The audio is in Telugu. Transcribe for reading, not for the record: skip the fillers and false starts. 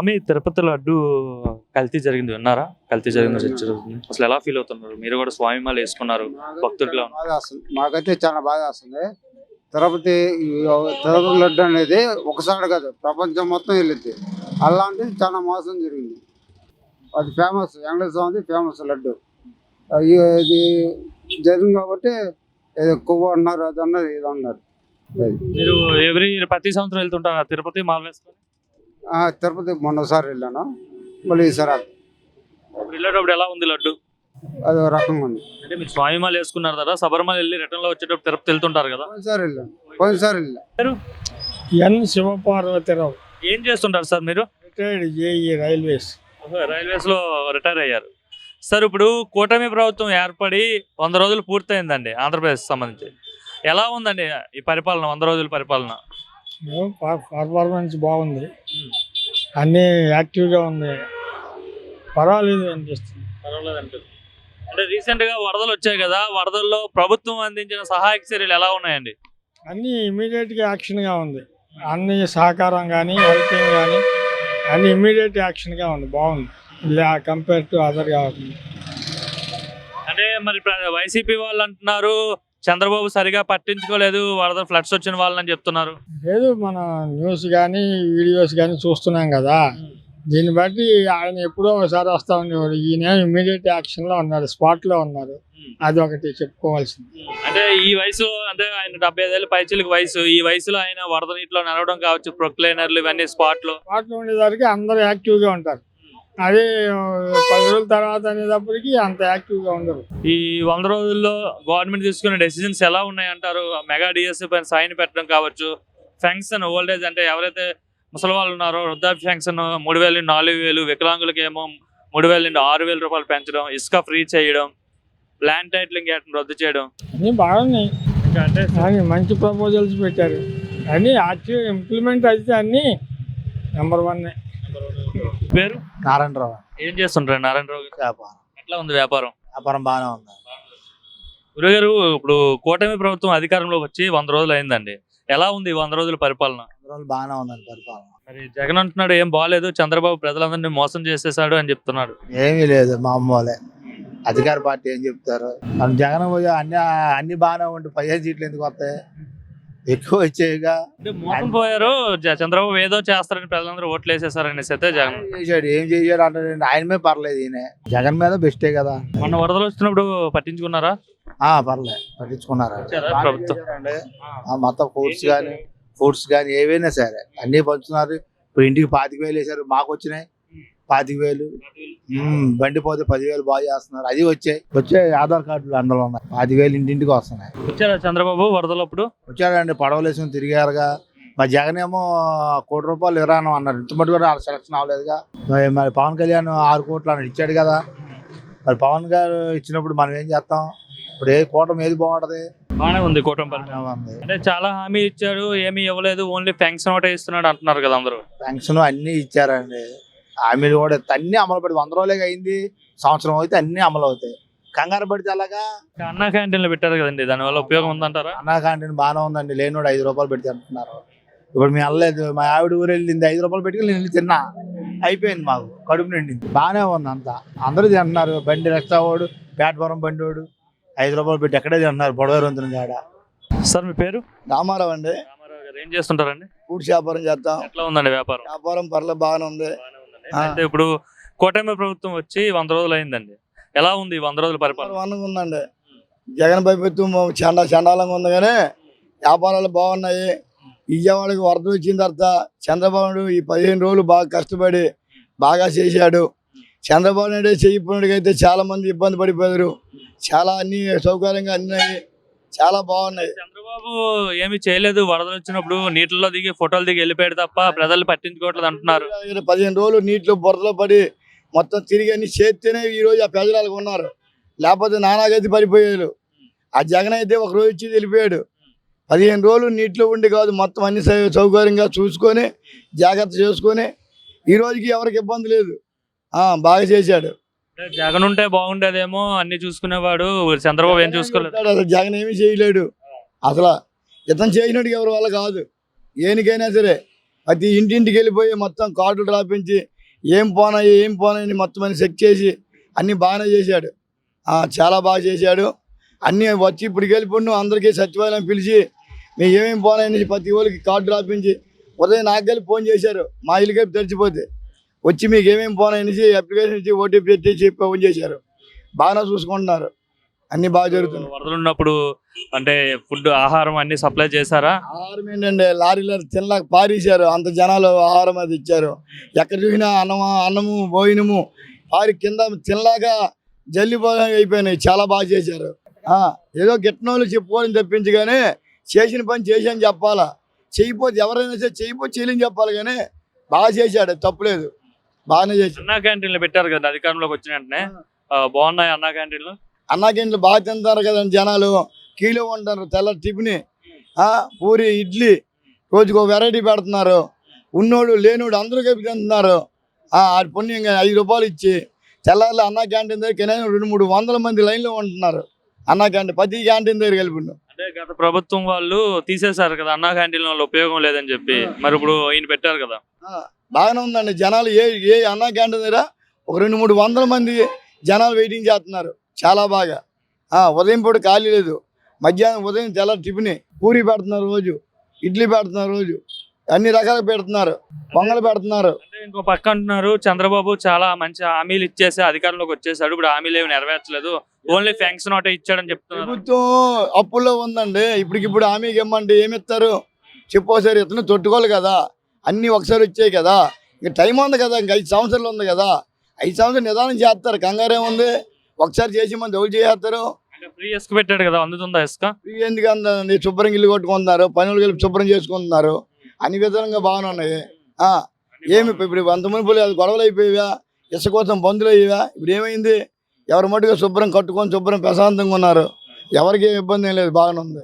ఆమె తిరుపతి లడ్డు కల్తీ జరిగింది విన్నారా? కల్తీ జరిగింది జరుగుతుంది. అసలు ఎలా ఫీల్ అవుతున్నారు? మీరు కూడా స్వామి మాల వేసుకున్నారు భక్తుడిలా ఉన్నారు. బాధ వస్తుంది, మాకైతే చాలా బాధ వస్తుంది. తిరుపతి తిరుపతి లడ్డు అనేది ఒకసారి కాదు, ప్రపంచం మొత్తం వెళ్ళింది. అలాంటిది చాలా మోసం జరిగింది. అది ఫేమస్, వెంకటేశ్వర స్వామి ఫేమస్ లడ్డు. ఇది జరిగింది కాబట్టి ఏదో కొవ్వు అన్నారు, అది అన్నారు, ఇది అన్నారు. మీరు ప్రతి సంవత్సరం వెళ్తుంటారా తిరుపతి మాల వేసుకొని? తిరుపతి మొన్నసారి వెళ్ళాను, మళ్ళీ ఈసారి వెళ్ళేటప్పుడు ఎలా ఉంది లడ్డు? అది ఒక రకంగా ఉంది. అంటే మీరు స్వామి మాల వేసుకున్నారు కదా, శబరిమల వెళ్ళి రిటర్న్ లో వచ్చేటప్పుడు తిరుపతి వెళ్తుంటారు కదా? పోయినసారి వెళ్ళాను. ఎన్ శివపార్వతిరావు, ఏం చేస్తుంటారు సార్ మీరు? Retired JEE railways. రైల్వేస్ లో రిటైర్ అయ్యారు సార్. ఇప్పుడు కూటమి ప్రభుత్వం ఏర్పడి 100 రోజులు పూర్తయిందండి ఆంధ్రప్రదేశ్ సంబంధించి. ఎలా ఉందండి ఈ పరిపాలన, 100 రోజుల పరిపాలన? పర్ఫార్మెన్స్ బాగుంది, అన్నీ యాక్టివ్గా ఉంది, పర్వాలేదు అనిపిస్తుంది. అంటే రీసెంట్ గా వరదలు వచ్చాయి కదా, వరదల్లో ప్రభుత్వం అందించిన సహాయక చర్యలు ఎలా ఉన్నాయండి? అన్నీ ఇమీడియట్గా యాక్షన్గా ఉంది, అన్ని సహకారం కానీ హెల్పింగ్ కానీ అన్ని ఇమీడియట్ యాక్షన్గా ఉంది, బాగుంది కంపేర్ టు అదర్ కావాలి. అంటే మరి వైసీపీ వాళ్ళు అంటున్నారు చంద్రబాబు సరిగా పట్టించుకోలేదు వరద ఫ్లడ్స్ వచ్చిన వాళ్ళని చెప్తున్నారు. లేదు, మన న్యూస్ కానీ వీడియోస్ కానీ చూస్తున్నాం కదా, దీన్ని బట్టి ఆయన ఎప్పుడో ఒకసారి వస్తా ఉండేవాడు, ఈయన ఇమీడియట్ యాక్షన్లో ఉన్నారు, స్పాట్లో ఉన్నారు. అది ఒకటి చెప్పుకోవాల్సింది. అంటే ఈ వయసులో, అంటే ఆయన 75 ఏళ్ళ పైచిలకు వయసు, ఈ వయసులో ఆయన వరద నీటిలో నడవడం కావచ్చు, ప్రొక్లైనర్లు ఇవన్నీ స్పాట్లో ఉండేసరికి అందరూ యాక్టివ్గా ఉంటారు. అదే 10 రోజుల తర్వాత అనేటప్పటికి అంత యాక్టివ్గా ఉండరు. ఈ 100 రోజుల్లో గవర్నమెంట్ తీసుకునే డెసిజన్స్ ఎలా ఉన్నాయంటారు? మెగా డిఎస్సీ పైన సైన్ పెట్టడం కావచ్చు, పెన్షన్ ఓల్డేజ్ అంటే ఎవరైతే ముసలి వాళ్ళు ఉన్నారో వృద్ధాప్య పెన్షన్ 3,000 నుండి 4,000, వికలాంగులకి ఏమో 3,000 నుండి 6,000 రూపాయలు పెంచడం, ఇసుక ఫ్రీ చేయడం, ల్యాండ్ టైటిలింగ్ యాక్ట్ రద్దు చేయడం, అన్నీ బాగున్నాయి. అంటే మంచి ప్రపోజల్స్ పెట్టారు, అన్నీ యాక్టివ్ ఇంప్లిమెంట్ అయితే అన్నీ నెంబర్ 1. పేరు నారాయణరావు. ఏం చేస్తుంటారు నారాయణరావు గారు? వ్యాపారం. ఎట్లా ఉంది వ్యాపారం? వ్యాపారం బాగానే ఉంది గురుగారు. ఇప్పుడు కూటమి ప్రభుత్వం అధికారంలోకి వచ్చి 100 రోజులు అయిందండి. ఎలా ఉంది 100 రోజుల పరిపాలన? 100 రోజులు బాగానే ఉందండి పరిపాలన. మరి జగన్ అంటున్నాడు ఏం బాగాలేదు, చంద్రబాబు ప్రజలందరినీ మోసం చేసేసాడు అని చెప్తున్నాడు. ఏమీ లేదు, మామూలే. అధికార పార్టీ ఏం చెప్తారు? మన జగన్ పోయి అన్ని బాగానే ఉండి 15 సీట్లు ఎందుకు వస్తాయి? ఎక్కువ వచ్చాయిగా. అంటే మోసం పోయారు, చంద్రబాబు ఏదో చేస్తారని ప్రజలందరూ ఓట్లు వేసేసారనేసి అయితే జగన్ చేశాడు. ఏం చేశాడు అంటే ఆయన మీద పర్లేదు, ఈయన జగన్ మీద బెస్టే కదా. మొన్న వరదలు వచ్చినప్పుడు పట్టించుకున్నారా? పర్లేదు, పట్టించుకున్నారా ప్రభుత్వం? మొత్తం ఫుడ్స్ కానీ ఏవైనా సరే అన్ని పంచుతున్నారు. ఇప్పుడు ఇంటికి 25,000 వేసారు, మాకు వచ్చినాయి 25,000. బండి పోతే 10,000 బాగా చేస్తున్నారు. అది వచ్చే ఆధార్ కార్డులు అందులో ఉన్నాయి. 25,000 ఇంటింటికి వస్తున్నాయి. వచ్చారా చంద్రబాబు వరదలప్పుడు? వచ్చాడండి, పడవలు వేసుకుని తిరిగారుగా. మా జగన్ ఏమో ₹1 కోటి ఇరాను అన్నారు, ఇంత మటు కూడా సెలక్షన్ అవ్వలేదుగా. మరి పవన్ కళ్యాణ్ 6 కోట్లు అన్నాడు, ఇచ్చాడు కదా. మరి పవన్ గారు ఇచ్చినప్పుడు మనం ఏం చేస్తాం? ఇప్పుడు ఏ కూటమి ఏది బాగుంటది? బాగానే ఉంది కూటమి. అంటే చాలా హామీ ఇచ్చాడు, ఏమీ ఇవ్వలేదు, ఓన్లీ పెన్షన్ ఒకటే ఇస్తున్నాడు అంటున్నారు కదా అందరూ. పెన్షన్ అన్ని ఇచ్చారండి, హామీలు కూడా అన్ని అమలు పడి 100 రోజులే అయింది. సంవత్సరం అయితే అన్ని అమలు అవుతాయి. కంగారు పడితే అలాగా. అన్నా క్యాంటీన్లు పెట్టారు కదండి, దానివల్ల ఉపయోగం ఉందంటారా? అన్నా క్యాంటీన్ బాగానే ఉందండి, లేనివాడు ₹5 పెడితే అంటున్నారు. ఇప్పుడు మేము వెళ్ళలేదు, మా ఆవిడ ఊరు వెళ్ళింది, ₹5 పెట్టుకుని నేను తిన్నా, అయిపోయింది, మాకు కడుపు నిండింది. బాగానే ఉంది అంతా, అందరూ తింటున్నారు. బండి రెస్టావాడు, ప్లాట్ఫారం బండి వాడు ₹5 పెట్టి ఎక్కడే తింటున్నారు, బొడవేరు కాడ. సార్ మీ పేరు? రామారావు అండి. రామారావు గారు ఏం చేస్తుంటారండి? ఫ్రూట్స్ వ్యాపారం చేస్తాం. ఎట్లా ఉందండి వ్యాపారం? వ్యాపారం పర్లేదు, బాగానే ఉంది. అయితే ఇప్పుడు కూటమి ప్రభుత్వం వచ్చి 100 రోజులు అయిందండి. ఎలా ఉంది 100 రోజుల పరిపాలన? ఉందండి. జగన్ ప్రభుత్వం చండాలంగా ఉంది, కానీ వ్యాపారాలు బాగున్నాయి. విజయవాడకి వరద వచ్చిన తర్వాత చంద్రబాబు ఈ 15 రోజులు బాగా కష్టపడి బాగా చేశాడు. చంద్రబాబు నాయుడు చేయకపోయినట్టుకైతే చాలా మంది ఇబ్బంది పడిపోయారు. చాలా అన్ని సౌకర్యంగా అన్నాయి, చాలా బాగున్నాయి. చంద్రబాబు ఏమి చేయలేదు, వరదలు వచ్చినప్పుడు నీటిలో దిగి ఫోటోలు దిగి వెళ్ళిపోయాడు తప్ప ప్రజలు పట్టించుకోవట్లేదు అంటున్నారు. 15 రోజులు నీటిలో బురదలో పడి మొత్తం తిరిగి అన్ని చేస్తేనే ఈ రోజు ఆ ప్రజలకు ఉన్నారు, లేకపోతే నానాగతి పడిపోయారు. ఆ జగన్ అయితే ఒక రోజు వచ్చి వెళ్ళిపోయాడు. 15 రోజులు నీటిలో ఉండి కాదు, మొత్తం అన్ని సౌకర్యంగా చూసుకొని జాగ్రత్త చేసుకొని ఈ రోజుకి ఎవరికి ఇబ్బంది లేదు, బాగా చేశాడు. జగన్ ఉంటే బాగుండేదేమో, అన్ని చూసుకునేవాడు. చంద్రబాబు ఏం చూసుకోలేదు. అసలు జగన్ ఏమీ చేయలేడు. అసలు ఇతను చేసినట్టు ఎవరి వల్ల కాదు. ఏనికైనా సరే ప్రతి ఇంటింటికి వెళ్ళిపోయి మొత్తం కార్డులు రాపించి ఏం పోనాయి మొత్తం అని చెక్ చేసి అన్నీ బాగానే చేశాడు. చాలా బాగా చేశాడు. అన్నీ వచ్చి ఇప్పటికి వెళ్ళిపోయిన అందరికీ సచివాలయం పిలిచి మేము ఏమేమి పోనాయని ప్రతి వాళ్ళకి కార్డు రాపించి ఉదయం నాకు కలిపి ఫోన్ చేశారు. మా ఇల్లు కలిపి తెరిచిపోతే వచ్చి మీకు ఏమేమి పోనాయనేసి అప్లికేషన్ ఇచ్చి ఓటీపీ పెట్టి ఫోన్ చేశారు. బాగానే చూసుకుంటున్నారు. అన్నీ బాగా జరుగుతుంది. వరదలు ఉన్నప్పుడు అంటే ఫుడ్ ఆహారం అన్ని సప్లై చేశారా? ఆహారం ఏంటంటే లారీలో తినలేక పారేశారు. అంత జనాలు ఆహారం అది ఇచ్చారు. ఎక్కడ చూసినా అన్నము భోజనము పారి కింద తినలేక జల్లిపోయి అయిపోయినాయి. చాలా బాగా చేశారు. ఏదో గిట్టనోళ్ళు చెప్పుకోవాలని తప్పించి కానీ చేసిన పని చేశాను చెప్పాలా. చేయకపోతే ఎవరైనా సరే చేయలేని చెప్పాలి కానీ బాగా చేశాడు. తప్పులేదు, బాగానే చేశాడు. అన్నా క్యాంటీన్లు పెట్టారు కదా అధికారంలోకి వచ్చిన వెంటనే, బాగున్నాయి అన్నా క్యాంటీన్లు? అన్నా క్యాంటీన్లు బాగా తింటారు కదండి జనాలు. కీలో ఉంటారు. తెల్ల టిఫిన్, పూరి, ఇడ్లీ రోజుకు ఒక వెరైటీ పెడుతున్నారు. ఉన్నోడు లేనోడు అందరూ కలిపి తింటున్నారు. ఆడి పుణ్యంగా 5 రూపాయలు ఇచ్చి తెల్లారులు అన్నా క్యాంటీన్ దగ్గర కనీసం 200-300 మంది లైన్లో ఉంటున్నారు. అన్నా క్యాంటీన్ ప్రతి క్యాంటీన్ దగ్గర కలిపి. అంటే గత ప్రభుత్వం వాళ్ళు తీసేశారు కదా అన్నా క్యాంటీన్ వల్ల ఉపయోగం లేదని చెప్పి, మరి ఇప్పుడు ఈయన పెట్టారు కదా. బాగానే ఉందండి. జనాలు ఏ అన్నా క్యాంటీన్ దగ్గర ఒక 200-300 మంది జనాలు వెయిటింగ్ చేస్తున్నారు. చాలా బాగా. ఉదయం పూట ఖాళీ లేదు. మధ్యాహ్నం ఉదయం తెల్ల టిఫిన్, పూరి పెడుతున్నారు రోజు, ఇడ్లీ పెడుతున్నారు రోజు, అన్ని రకాలు పెడుతున్నారు, పొంగలు పెడుతున్నారు. అంటే ఇంకో పక్క అంటున్నారు చంద్రబాబు చాలా మంచి హామీలు ఇచ్చేసి అధికారంలోకి వచ్చేసాడు, ఇప్పుడు హామీలు ఏమి నెరవేర్చలేదు, ఓన్లీ ఫ్యాంక్స్ నోటే ఇచ్చాడని చెప్తున్నారు. ప్రభుత్వం అప్పుల్లో ఉందండి. ఇప్పటికిప్పుడు హామీకి ఇమ్మంటే ఏమిస్తారు చెప్పోసారి. ఇతను తొట్టుకోవాలి కదా. అన్నీ ఒకసారి వచ్చాయి కదా. ఇంక టైం ఉంది కదా. ఇంక 5 సంవత్సరాలు ఉంది కదా. 5 సంవత్సరాలు నిదానం చేస్తారు. కంగారే ఉంది. ఒకసారి చేసి మంది ఎవరు చేస్తారు. ఫ్రీ ఇసుక పెట్టాడు కదా, అందుతుందా ఇసుక? ఫ్రీ ఎందుకు అందండి. శుభ్రంగా ఇల్లు కొట్టుకుంటున్నారు, పనులు కలిపి శుభ్రం చేసుకుంటున్నారు. అన్ని విధాలుగా బాగానే ఉన్నాయి. ఏమి ఇప్పుడు అంతమంది అది గొడవలు అయిపోయావా, ఇసుక కోసం బంధులు అయ్యేవా? ఇప్పుడు ఏమైంది? ఎవరి మటుగా శుభ్రం కట్టుకొని శుభ్రం ప్రశాంతంగా ఉన్నారు. ఎవరికి ఇబ్బంది ఏం లేదు, బాగానే ఉంది.